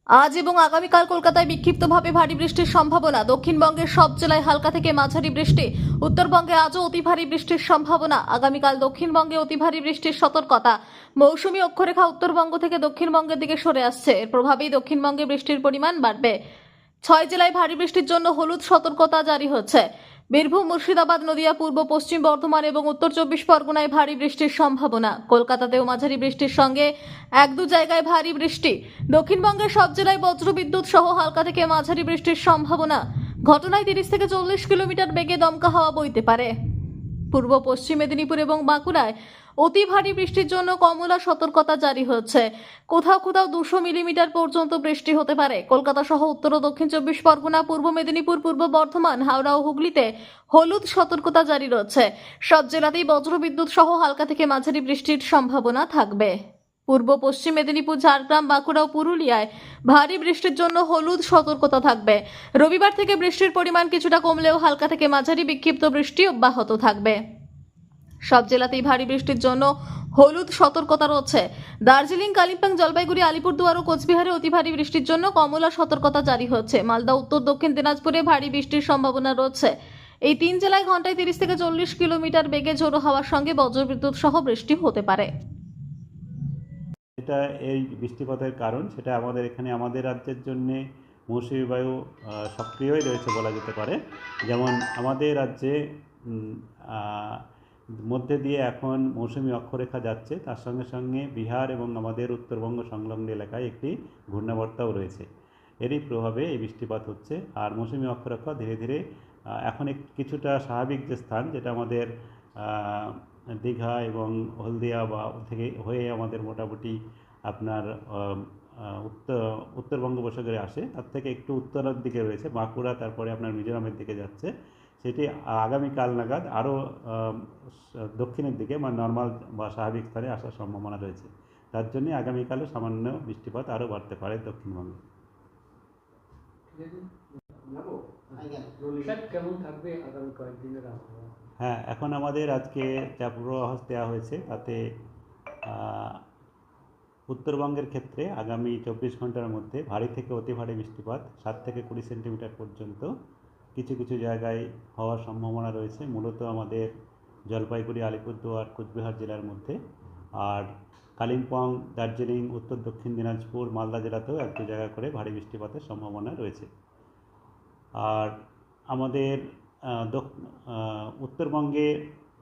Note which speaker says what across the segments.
Speaker 1: আজ এবং আগামীকাল কলকাতায় বিক্ষিপ্তভাবে ভারী বৃষ্টির সম্ভাবনা। দক্ষিণবঙ্গের সব জেলায় হালকা থেকে মাঝারি বৃষ্টি। উত্তরবঙ্গে আজও অতি ভারী বৃষ্টির সম্ভাবনা। আগামীকাল দক্ষিণবঙ্গে অতি ভারী বৃষ্টির সতর্কতা। মৌসুমী অক্ষরেখা উত্তরবঙ্গ থেকে দক্ষিণবঙ্গের দিকে সরে আসছে। এর প্রভাবেই দক্ষিণবঙ্গে বৃষ্টির পরিমাণ বাড়বে। 6 জেলায় ভারী বৃষ্টির জন্য হলুদ সতর্কতা জারি হচ্ছে। বীরভূম, মুর্শিদাবাদ, নদিয়া, পূর্ব পশ্চিম বর্ধমান এবং উত্তর 24 পরগনায় ভারী বৃষ্টির সম্ভাবনা। কলকাতাতেও মাঝারি বৃষ্টির সঙ্গে 1-2 জায়গায় ভারী বৃষ্টি। দক্ষিণবঙ্গের সব জেলায় বজ্রবিদ্যুৎ সহ হালকা থেকে মাঝারি বৃষ্টির সম্ভাবনা। ঘটনায় 30 থেকে 40 কিলোমিটার বেগে দমকা হাওয়া বইতে পারে। পূর্ব পশ্চিম মেদিনীপুর এবং বাঁকুড়ায় অতি ভারী বৃষ্টির জন্য কমলা সতর্কতা জারি হচ্ছে। কোথাও কোথাও 200 মিলিমিটার পর্যন্ত বৃষ্টি হতে পারে। কলকাতা সহ উত্তর ও দক্ষিণ 24 পরগনা, পূর্ব মেদিনীপুর, পূর্ব বর্ধমান, হাওড়া ও হুগলিতে হলুদ সতর্কতা জারি রয়েছে। সব জেলাতেই বজ্রবিদ্যুৎ সহ হালকা থেকে মাঝারি বৃষ্টির সম্ভাবনা থাকবে। পূর্ব পশ্চিম মেদিনীপুর, ঝাড়গ্রাম, বাঁকুড়া ও পুরুলিয়ায় ভারী বৃষ্টির জন্য হলুদ সতর্কতা থাকবে। রবিবার থেকে বৃষ্টির পরিমাণ কিছুটা কমলেও হালকা থেকে মাঝারি বিক্ষিপ্ত বৃষ্টি অব্যাহত থাকবে। সব জেলাতেই ভারী বৃষ্টির জন্য হলুদ সতর্কতা রয়েছে। দার্জিলিং, কালিম্পং, জলপাইগুড়ি, আলিপুরদুয়ার ও কোচবিহারে অতি ভারী বৃষ্টির জন্য কমলা সতর্কতা জারি হচ্ছে। মালদা, উত্তর দক্ষিণ দিনাজপুরে ভারী বৃষ্টির সম্ভাবনা রয়েছে। এই 3 জেলায় ঘন্টায় 30 থেকে 40 কিলোমিটার বেগে ঝোড়ো হাওয়ার সঙ্গে বজ্রবিদ্যুৎ সহ বৃষ্টি হতে পারে।
Speaker 2: এটা এই বৃষ্টিপাতের কারণ সেটা আমাদের এখানে আমাদের রাজ্যের জন্যে মৌসুমী বায়ু সক্রিয়ই রয়েছে বলা যেতে পারে। যেমন আমাদের রাজ্যে মধ্যে দিয়ে এখন মৌসুমী অক্ষরেখা যাচ্ছে, তার সঙ্গে সঙ্গে বিহার এবং আমাদের উত্তরবঙ্গ সংলগ্ন এলাকায় একটি ঘূর্ণাবর্তাও রয়েছে। এরই প্রভাবে এই বৃষ্টিপাত হচ্ছে। আর মৌসুমী অক্ষরেখা ধীরে ধীরে এখন কিছুটা স্বাভাবিক যে স্থান, যেটা আমাদের দীঘা এবং হলদিয়া বা থেকে হয়ে আমাদের মোটামুটি আপনার উত্তর বঙ্গোপসাগরে আসে, তার থেকে একটু উত্তরের দিকে রয়েছে বাঁকুড়া, তারপরে আপনার মিজোরামের দিকে যাচ্ছে। সেটি আগামীকাল নাগাদ আরও দক্ষিণের দিকে বা নর্মাল বা স্বাভাবিক স্তরে আসার সম্ভাবনা রয়েছে। তার জন্যে আগামীকালও সামান্য বৃষ্টিপাত আরও বাড়তে পারে দক্ষিণবঙ্গে।
Speaker 3: কেমন থাকবে আগামী কয়েকদিনের আবহাওয়া?
Speaker 2: হ্যাঁ, এখন আমাদের আজকে যা পূর্বাভাস দেওয়া হয়েছে তাতে উত্তরবঙ্গের ক্ষেত্রে আগামী 24 ঘন্টার মধ্যে ভারী থেকে অতি ভারী বৃষ্টিপাত 7 থেকে 20 সেন্টিমিটার পর্যন্ত কিছু কিছু জায়গায় হওয়ার সম্ভাবনা রয়েছে, মূলত আমাদের জলপাইগুড়ি, আলিপুরদুয়ার, কোচবিহার জেলার মধ্যে। আর কালিম্পং, দার্জিলিং, উত্তর দক্ষিণ দিনাজপুর, মালদা জেলাতেও 1-2 জায়গা করে ভারী বৃষ্টিপাতের সম্ভাবনা রয়েছে। আর আমাদের উত্তরবঙ্গে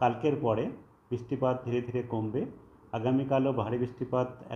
Speaker 2: কালকের পরে বৃষ্টিপাত ধীরে ধীরে কমবে। আগামীকালও ভারী বৃষ্টিপাত